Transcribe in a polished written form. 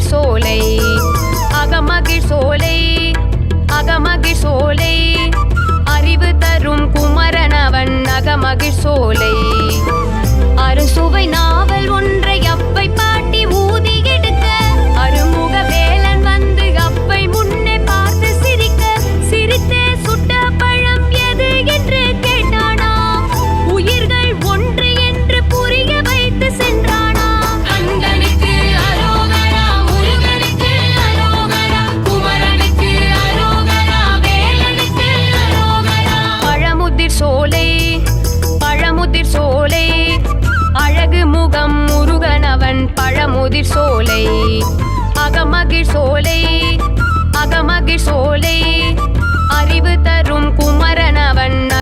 பழமுதிர் சோலை அகமகிழ் சோலை அகமகிழ் சோலை அறிவு தரும் குமரனவன் அகமகிழ் சோலை அறுசுவை நாவல் ஒன்றை அப்பை பாட்டி ஊதி எடுக்க அருமுக வேலன் வந்து அப்பை முன்னே பார்த்து சிரிக்க சிரித்தே சுட்ட பழம் எது என்று கேட்டானா உயிர்கள் ஒன்று என்று புரிய வைத்து சென்றானா கந்தனுக்கு அரோகரா முருகனுக்கு அரோகரா குமரனுக்கு அரோகரா வேலனுக்கு அரோகரா பழமுதிர் சோலை பழமுதிர் சோலை அழகு முகம் முருகனவன் பழமுதிர் சோலை அகமகிழ் சோலை அகமகிழ் சோலை அறிவு